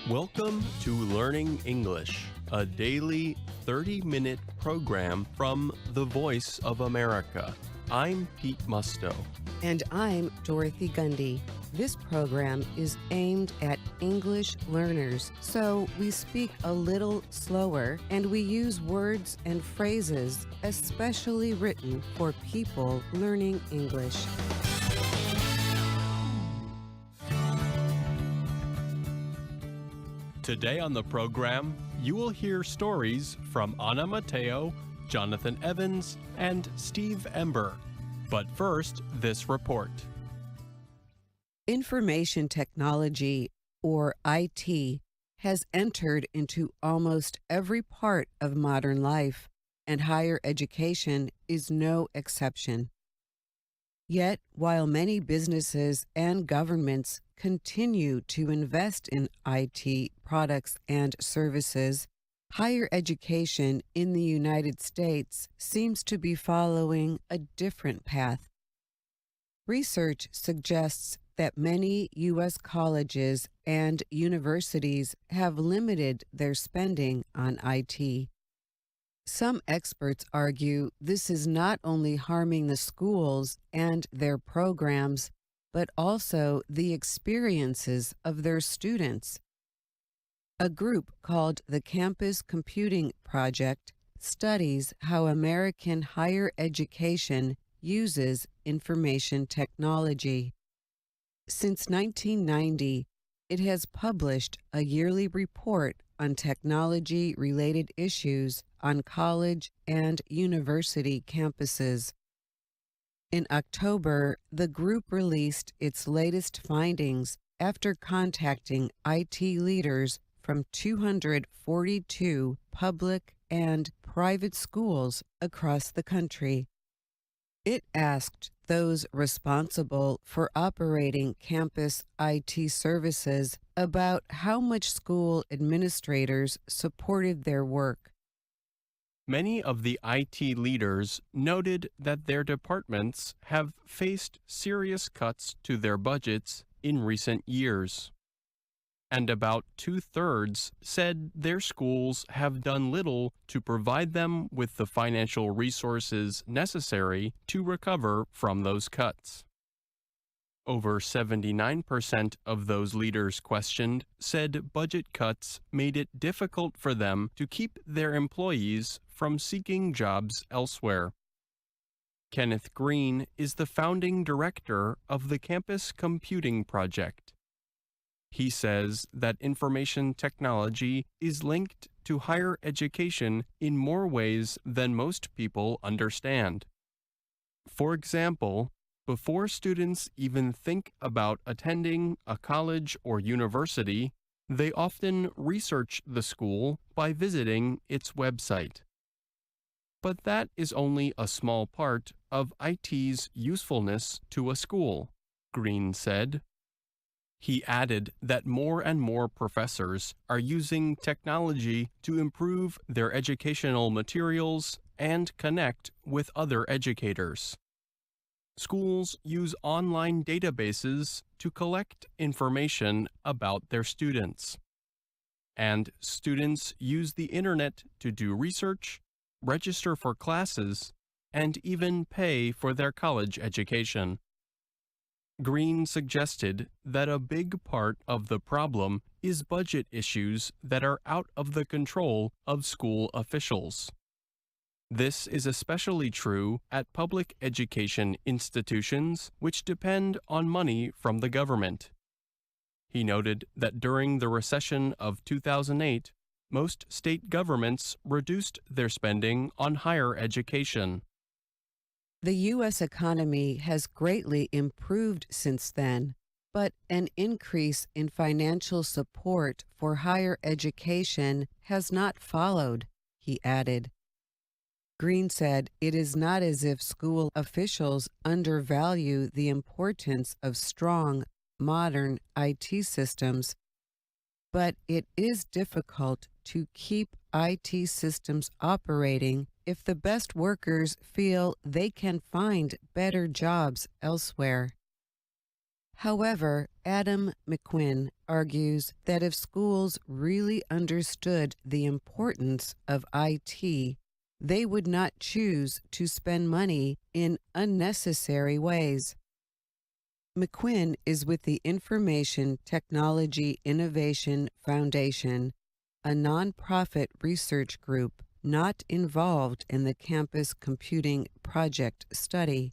Welcome to Learning English, a daily 30-minute program from the Voice of America. I'm Pete Musto. And I'm Dorothy Gundy. This program is aimed at English learners, so we speak a little slower and we use words and phrases especially written for people learning English. Today on the program, you will hear stories from Anna Mateo, Jonathan Evans, and Steve Ember. But first, this report. Information technology, or IT, has entered into almost every part of modern life, and higher education is no exception. Yet, while many businesses and governments continue to invest in IT products and services, higher education in the United States seems to be following a different path. Research suggests that many U.S. colleges and universities have limited their spending on IT. Some experts argue this is not only harming the schools and their programs, but also the experiences of their students. A group called the Campus Computing Project studies how American higher education uses information technology. Since 1990, it has published a yearly report on technology-related issues on college and university campuses. In October, the group released its latest findings after contacting IT leaders from 242 public and private schools across the country. It asked those responsible for operating campus IT services about how much school administrators supported their work. Many of the IT leaders noted that their departments have faced serious cuts to their budgets in recent years. And about 2/3 said their schools have done little to provide them with the financial resources necessary to recover from those cuts. Over 79% of those leaders questioned said budget cuts made it difficult for them to keep their employees from seeking jobs elsewhere. Kenneth Green is the founding director of the Campus Computing Project. He says that information technology is linked to higher education in more ways than most people understand. For example, before students even think about attending a college or university, they often research the school by visiting its website. But that is only a small part of IT's usefulness to a school, Green said. He added that more and more professors are using technology to improve their educational materials and connect with other educators. Schools use online databases to collect information about their students. And students use the internet to do research, register for classes, and even pay for their college education. Green suggested that a big part of the problem is budget issues that are out of the control of school officials. This is especially true at public education institutions, which depend on money from the government. He noted that during the recession of 2008, most state governments reduced their spending on higher education. The U.S. economy has greatly improved since then, but an increase in financial support for higher education has not followed, he added. Green said it is not as if school officials undervalue the importance of strong, modern IT systems, but it is difficult to keep IT systems operating if the best workers feel they can find better jobs elsewhere. However, Adam McQuinn argues that if schools really understood the importance of IT, they would not choose to spend money in unnecessary ways. McQuinn is with the Information Technology Innovation Foundation, a nonprofit research group not involved in the campus computing project study.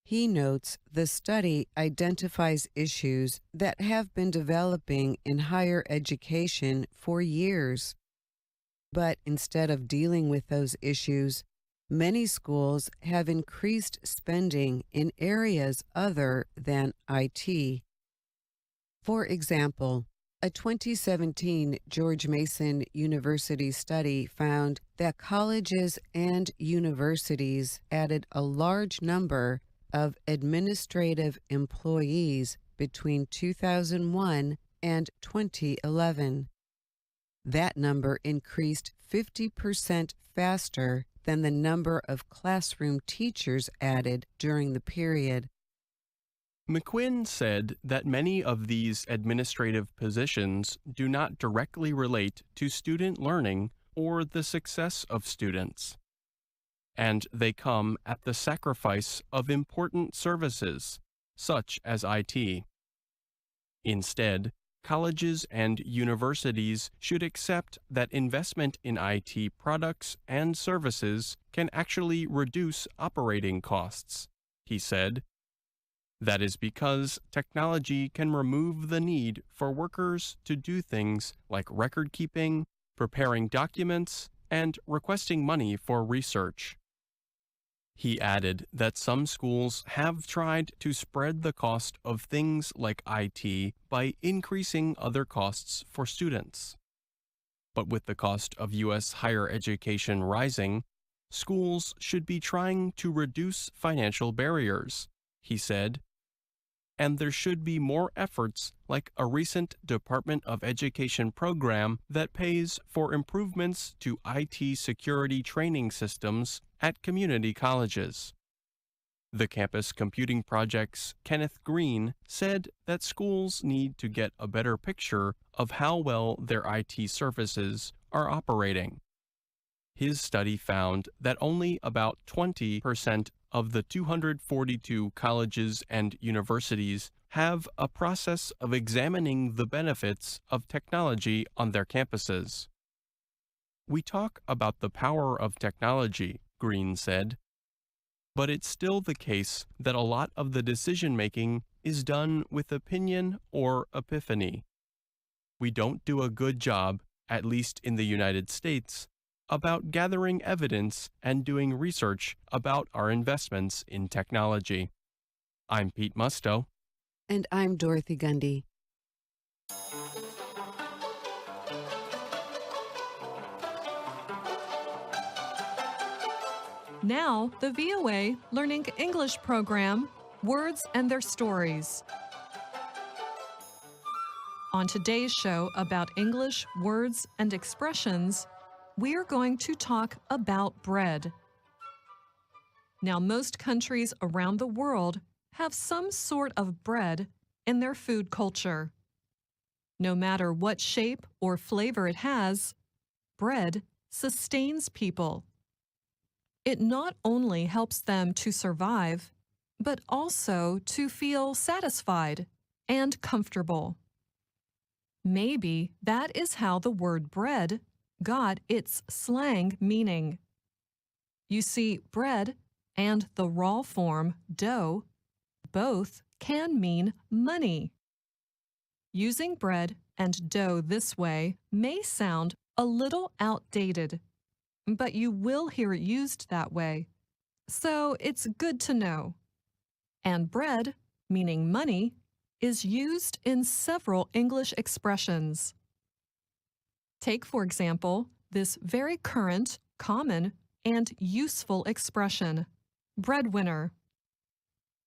He notes the study identifies issues that have been developing in higher education for years. But instead of dealing with those issues, many schools have increased spending in areas other than IT. For example, a 2017 George Mason University study found that colleges and universities added a large number of administrative employees between 2001 and 2011. That number increased 50% faster than the number of classroom teachers added during the period. McQuinn said that many of these administrative positions do not directly relate to student learning or the success of students, and they come at the sacrifice of important services, such as IT. Instead, colleges and universities should accept that investment in IT products and services can actually reduce operating costs, he said. That is because technology can remove the need for workers to do things like record keeping, preparing documents, and requesting money for research. He added that some schools have tried to spread the cost of things like IT by increasing other costs for students. But with the cost of U.S. higher education rising, schools should be trying to reduce financial barriers, he said. And there should be more efforts like a recent Department of Education program that pays for improvements to IT security training systems at community colleges. The Campus Computing Project's Kenneth Green said that schools need to get a better picture of how well their IT services are operating. His study found that only about 20% of the 242 colleges and universities have a process of examining the benefits of technology on their campuses. We talk about the power of technology, Green said, but it's still the case that a lot of the decision-making is done with opinion or epiphany. We don't do a good job, at least in the United States, about gathering evidence and doing research about our investments in technology. I'm Pete Musto. And I'm Dorothy Gundy. Now, the VOA Learning English program, Words and Their Stories. On today's show about English words and expressions, we're going to talk about bread. Now, most countries around the world have some sort of bread in their food culture. No matter what shape or flavor it has, bread sustains people. It not only helps them to survive, but also to feel satisfied and comfortable. Maybe that is how the word bread got its slang meaning. You see, bread and the raw form dough both can mean money. Using bread and dough this way may sound a little outdated, but you will hear it used that way, so it's good to know. And bread, meaning money, is used in several English expressions. Take, for example, this very current, common, and useful expression, breadwinner.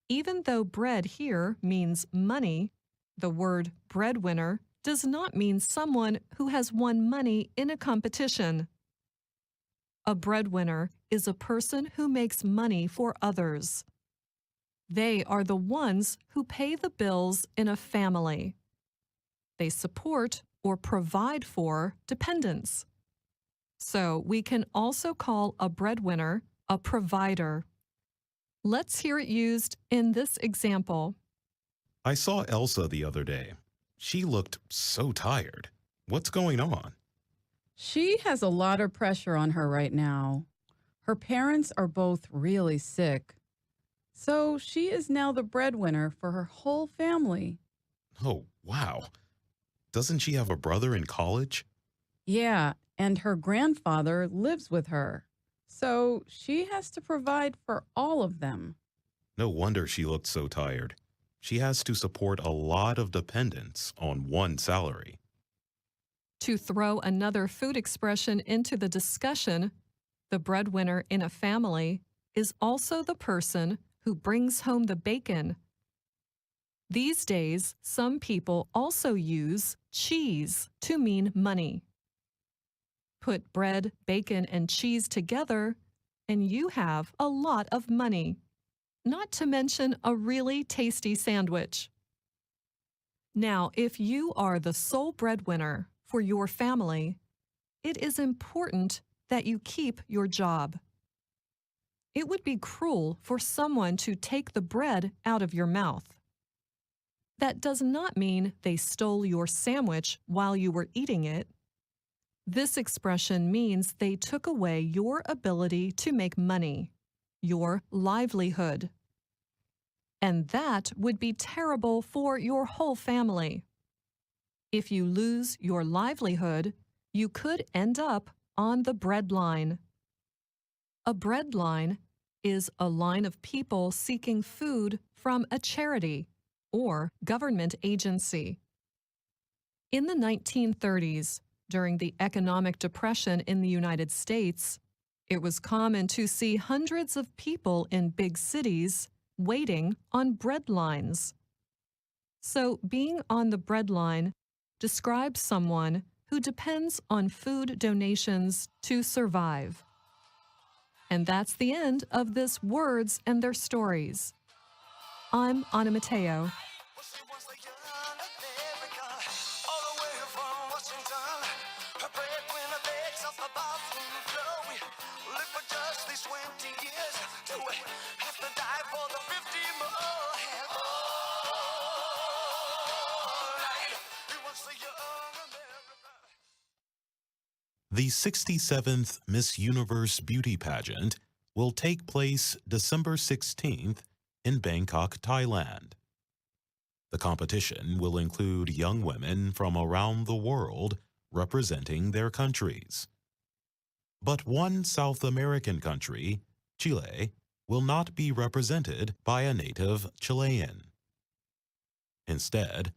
Even though bread here means money, the word breadwinner does not mean someone who has won money in a competition. A breadwinner is a person who makes money for others. They are the ones who pay the bills in a family. They support or provide for dependents. So we can also call a breadwinner a provider. Let's hear it used in this example. I saw Elsa the other day. She looked so tired. What's going on? She has a lot of pressure on her right now. Her parents are both really sick. So she is now the breadwinner for her whole family. Oh, wow. Doesn't she have a brother in college? Yeah, and her grandfather lives with her. So she has to provide for all of them. No wonder she looked so tired. She has to support a lot of dependents on one salary. To throw another food expression into the discussion, the breadwinner in a family is also the person who brings home the bacon. These days, some people also use cheese to mean money. Put bread, bacon, and cheese together, and you have a lot of money. Not to mention a really tasty sandwich. Now, if you are the sole breadwinner for your family, it is important that you keep your job. It would be cruel for someone to take the bread out of your mouth. That does not mean they stole your sandwich while you were eating it. This expression means they took away your ability to make money, your livelihood. And that would be terrible for your whole family. If you lose your livelihood, you could end up on the breadline. A breadline is a line of people seeking food from a charity or government agency. In the 1930s, during the economic depression in the United States, it was common to see hundreds of people in big cities waiting on bread lines. So being on the breadline describes someone who depends on food donations to survive. And that's the end of this Words and Their Stories. I'm Anna Mateo. The 67th Miss Universe Beauty Pageant will take place December 16th in Bangkok, Thailand. The competition will include young women from around the world representing their countries. But one South American country, Chile, will not be represented by a native Chilean. Instead,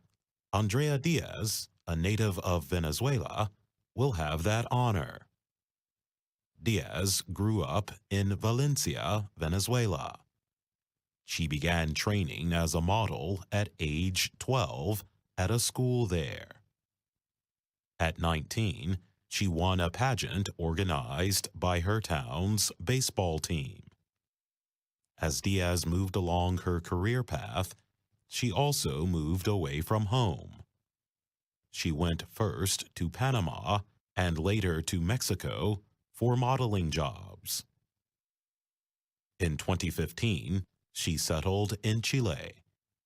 Andrea Diaz, a native of Venezuela, will have that honor. Diaz grew up in Valencia, Venezuela. She began training as a model at age 12 at a school there. At 19, she won a pageant organized by her town's baseball team. As Diaz moved along her career path, she also moved away from home. She went first to Panama and later to Mexico for modeling jobs. In 2015, she settled in Chile,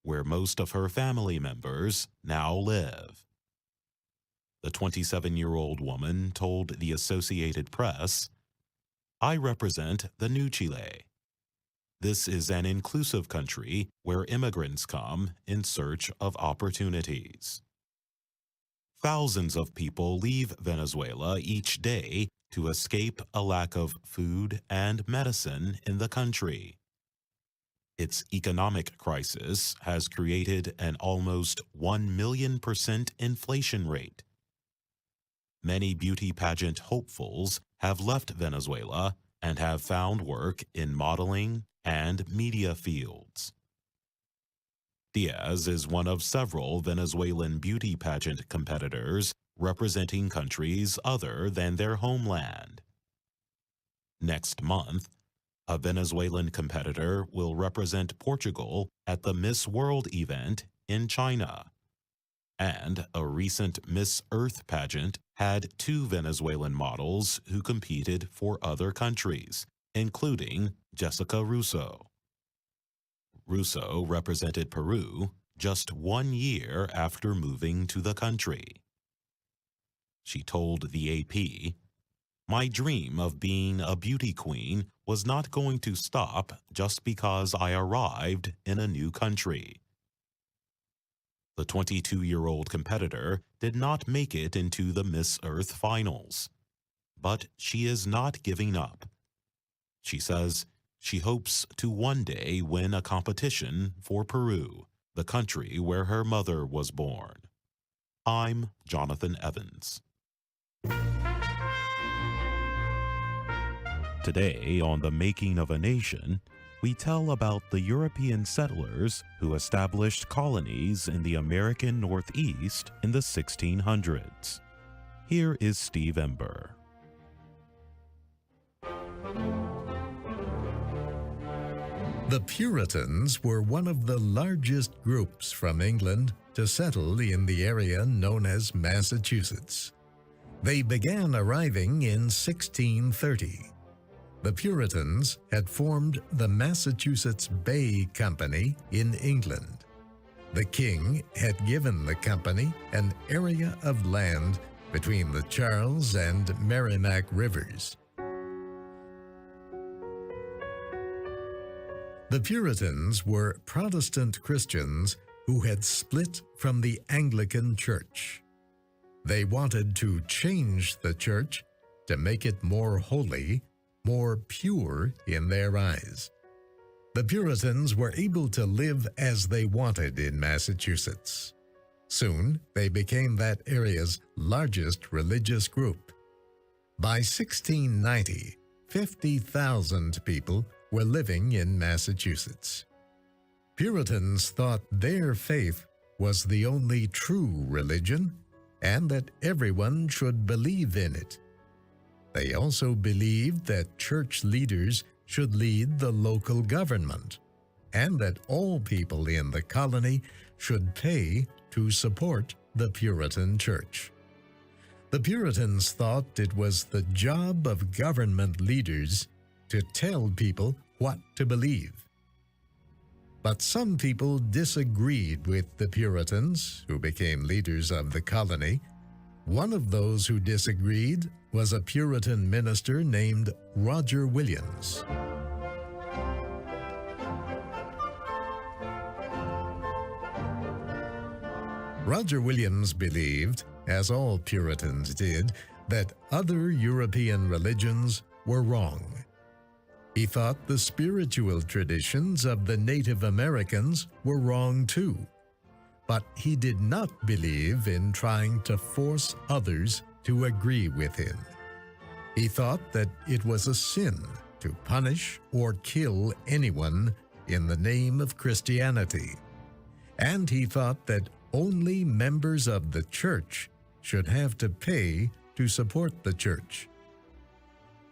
where most of her family members now live. The 27-year-old woman told the Associated Press, "I represent the new Chile. This is an inclusive country where immigrants come in search of opportunities." Thousands of people leave Venezuela each day to escape a lack of food and medicine in the country. Its economic crisis has created an almost 1,000,000% inflation rate. Many beauty pageant hopefuls have left Venezuela and have found work in modeling and media fields. Diaz is one of several Venezuelan beauty pageant competitors representing countries other than their homeland. Next month, A Venezuelan competitor will represent Portugal at the Miss World event in China. And a recent Miss Earth pageant had 2 Venezuelan models who competed for other countries, including Jessica Russo. Russo represented Peru just 1 year after moving to the country. She told the AP, "My dream of being a beauty queen was not going to stop just because I arrived in a new country." The 22-year-old competitor did not make it into the Miss Earth finals, but she is not giving up. She says she hopes to one day win a competition for Peru, the country where her mother was born. I'm Jonathan Evans. Today on The Making of a Nation, we tell about the European settlers who established colonies in the American Northeast in the 1600s. Here is Steve Ember. The Puritans were one of the largest groups from England to settle in the area known as Massachusetts. They began arriving in 1630. The Puritans had formed the Massachusetts Bay Company in England. The king had given the company an area of land between the Charles and Merrimack rivers. The Puritans were Protestant Christians who had split from the Anglican Church. They wanted to change the church to make it more holy, more pure in their eyes. The Puritans were able to live as they wanted in Massachusetts. Soon, they became that area's largest religious group. By 1690, 50,000 people were living in Massachusetts. Puritans thought their faith was the only true religion and that everyone should believe in it. They also believed that church leaders should lead the local government and that all people in the colony should pay to support the Puritan Church. The Puritans thought it was the job of government leaders to tell people what to believe. But some people disagreed with the Puritans, who became leaders of the colony. One of those who disagreed was a Puritan minister named Roger Williams. Roger Williams believed, as all Puritans did, that other European religions were wrong. He thought the spiritual traditions of the Native Americans were wrong too. But he did not believe in trying to force others to agree with him. He thought that it was a sin to punish or kill anyone in the name of Christianity. And he thought that only members of the church should have to pay to support the church.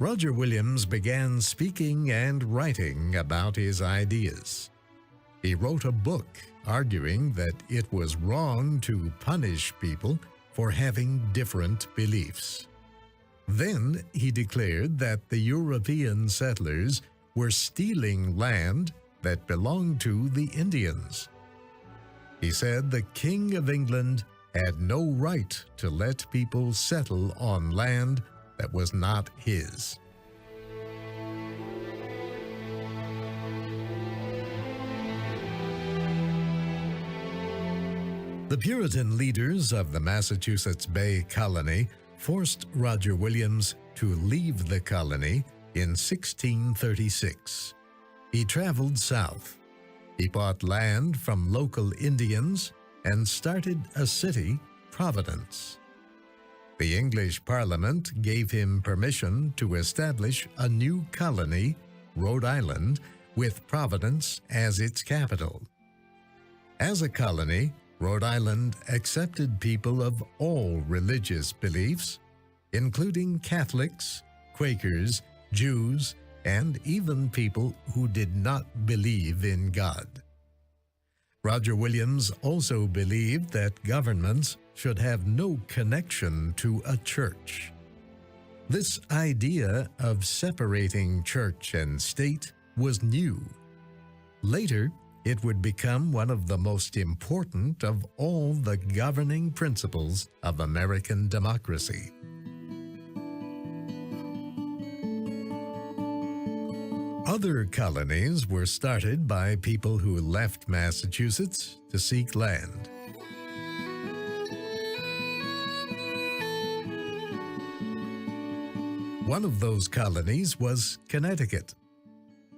Roger Williams began speaking and writing about his ideas. He wrote a book arguing that it was wrong to punish people for having different beliefs. Then he declared that the European settlers were stealing land that belonged to the Indians. He said the King of England had no right to let people settle on land that was not his. The Puritan leaders of the Massachusetts Bay Colony forced Roger Williams to leave the colony in 1636. He traveled south. He bought land from local Indians and started a city, Providence. The English Parliament gave him permission to establish a new colony, Rhode Island, with Providence as its capital. As a colony, Rhode Island accepted people of all religious beliefs, including Catholics, Quakers, Jews, and even people who did not believe in God. Roger Williams also believed that governments should have no connection to a church. This idea of separating church and state was new. Later, it would become one of the most important of all the governing principles of American democracy. Other colonies were started by people who left Massachusetts to seek land. One of those colonies was Connecticut.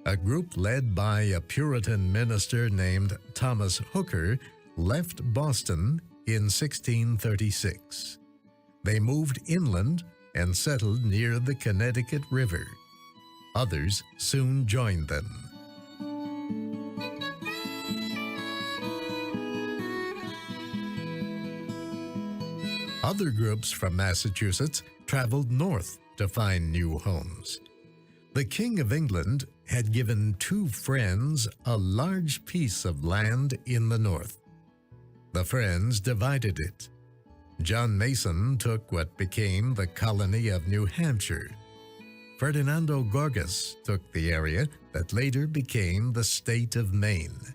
A group led by a Puritan minister named Thomas Hooker left Boston in 1636. They moved inland and settled near the Connecticut River. Others soon joined them. Other groups from Massachusetts traveled north to find new homes. The King of England had given two friends a large piece of land in the north. The friends divided it. John Mason took what became the colony of New Hampshire. Ferdinando Gorgas took the area that later became the state of Maine.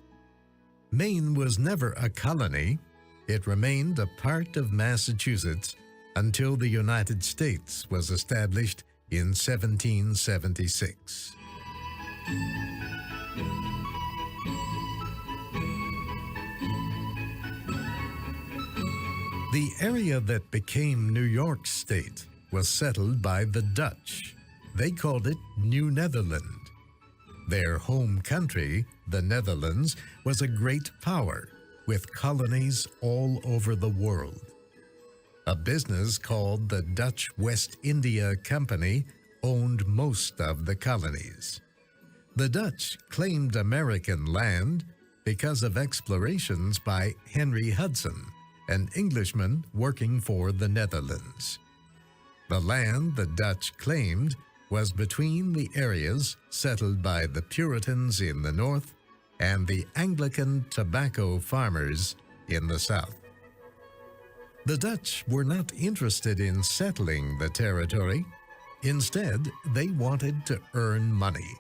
Maine was never a colony. It remained a part of Massachusetts until the United States was established in 1776. The area that became New York State was settled by the Dutch. They called it New Netherland. Their home country, the Netherlands, was a great power with colonies all over the world. A business called the Dutch West India Company owned most of the colonies. The Dutch claimed American land because of explorations by Henry Hudson, an Englishman working for the Netherlands. The land the Dutch claimed was between the areas settled by the Puritans in the north and the Anglican tobacco farmers in the south. The Dutch were not interested in settling the territory. Instead, they wanted to earn money.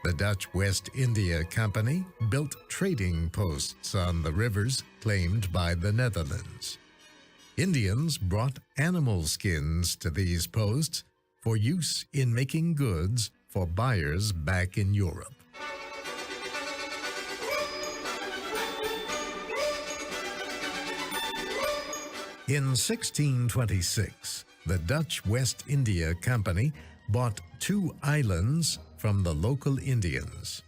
The Dutch West India Company built trading posts on the rivers claimed by the Netherlands. Indians brought animal skins to these posts for use in making goods for buyers back in Europe. In 1626, the Dutch West India Company bought two islands from the local Indians.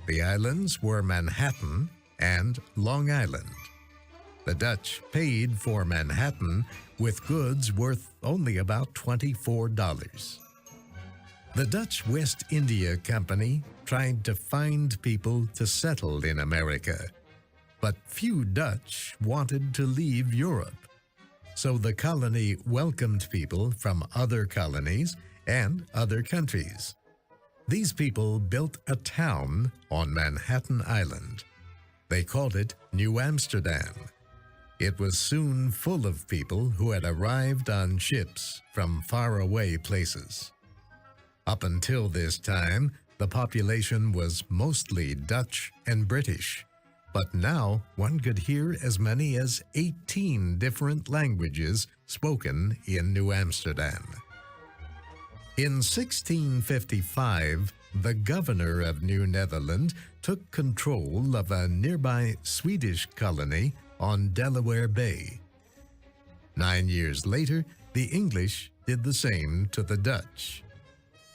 The islands were Manhattan and Long Island. The Dutch paid for Manhattan with goods worth only about $24. The Dutch West India Company tried to find people to settle in America, but few Dutch wanted to leave Europe. So the colony welcomed people from other colonies and other countries. These people built a town on Manhattan Island. They called it New Amsterdam. It was soon full of people who had arrived on ships from faraway places. Up until this time, the population was mostly Dutch and British. But now one could hear as many as 18 different languages spoken in New Amsterdam. In 1655, the governor of New Netherland took control of a nearby Swedish colony on Delaware Bay. 9 years later, the English did the same to the Dutch.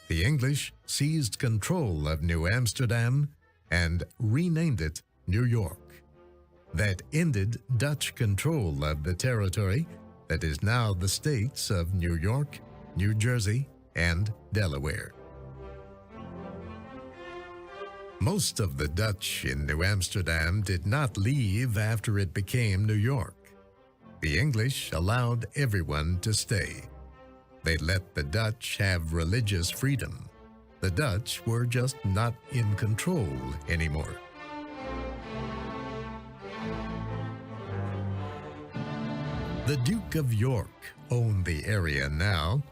The English seized control of New Amsterdam and renamed it New York. That ended Dutch control of the territory that is now the states of New York, New Jersey, and Delaware. Most of the Dutch in New Amsterdam did not leave after it became New York. The English allowed everyone to stay. They let the Dutch have religious freedom. The Dutch were just not in control anymore. The Duke of York owned the area now.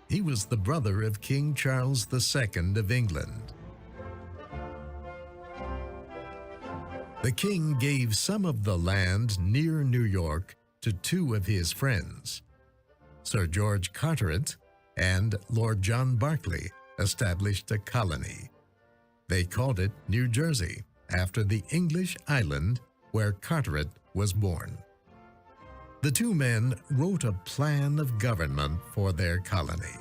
He was the brother of King Charles II of England. The king gave some of the land near New York to two of his friends. Sir George Carteret and Lord John Berkeley established a colony. They called it New Jersey, after the English island where Carteret was born. The two men wrote a plan of government for their colony.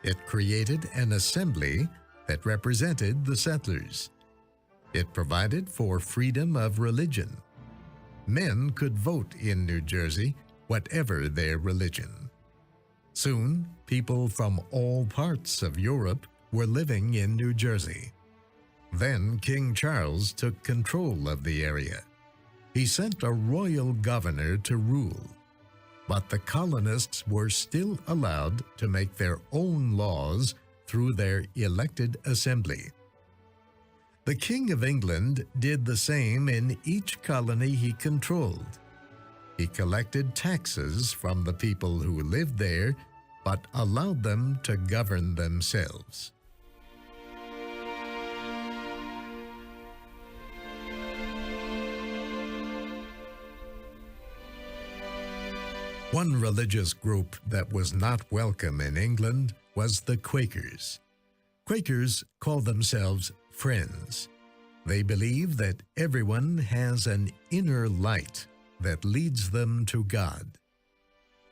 It created an assembly that represented the settlers. It provided for freedom of religion. Men could vote in New Jersey, whatever their religion. Soon, people from all parts of Europe were living in New Jersey. Then King Charles took control of the area. He sent a royal governor to rule, but the colonists were still allowed to make their own laws through their elected assembly. The King of England did the same in each colony he controlled. He collected taxes from the people who lived there, but allowed them to govern themselves. One religious group that was not welcome in England was the Quakers. Quakers call themselves Friends. They believe that everyone has an inner light that leads them to God.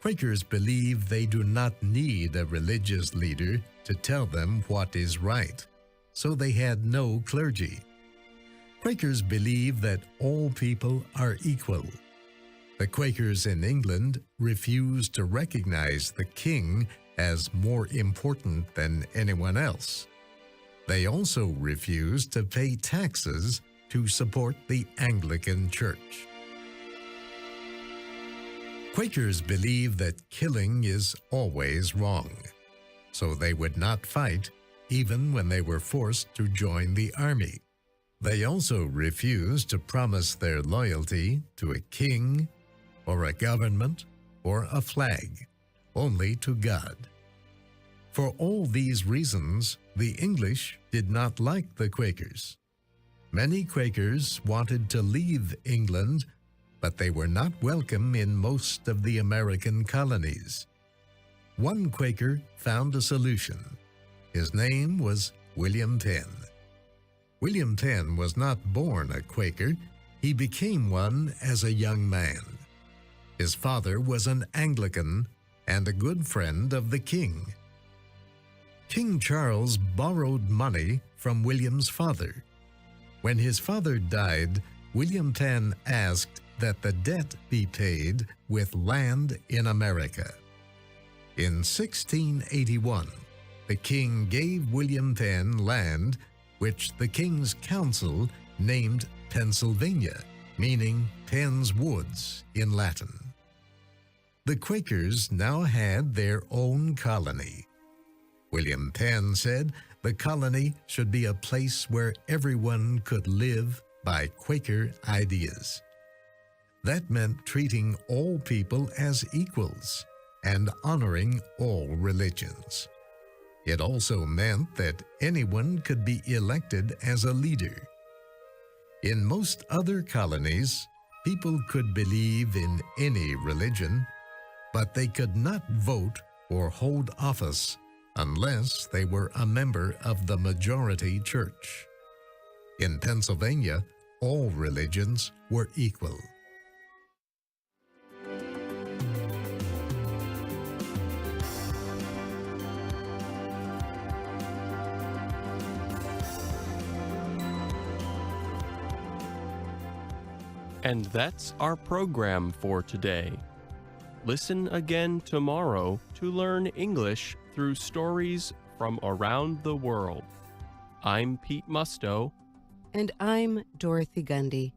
Quakers believe they do not need a religious leader to tell them what is right, so they had no clergy. Quakers believe that all people are equal. The Quakers in England refused to recognize the king as more important than anyone else. They also refused to pay taxes to support the Anglican Church. Quakers believe that killing is always wrong, so they would not fight even when they were forced to join the army. They also refused to promise their loyalty to a king or a government or a flag, only to God. For all these reasons, the English did not like the Quakers. Many Quakers wanted to leave England, but they were not welcome in most of the American colonies. One Quaker found a solution. His name was William Penn. William Penn was not born a Quaker. He became one as a young man. His father was an Anglican and a good friend of the king. King Charles borrowed money from William's father. When his father died, William Penn asked that the debt be paid with land in America. In 1681, the king gave William Penn land, which the King's Council named Pennsylvania, meaning Penn's Woods in Latin. The Quakers now had their own colony. William Penn said the colony should be a place where everyone could live by Quaker ideas. That meant treating all people as equals and honoring all religions. It also meant that anyone could be elected as a leader. In most other colonies, people could believe in any religion, but they could not vote or hold office unless they were a member of the majority church. In Pennsylvania, all religions were equal. And that's our program for today. Listen again tomorrow to learn English through stories from around the world. I'm Pete Musto. And I'm Dorothy Gundy.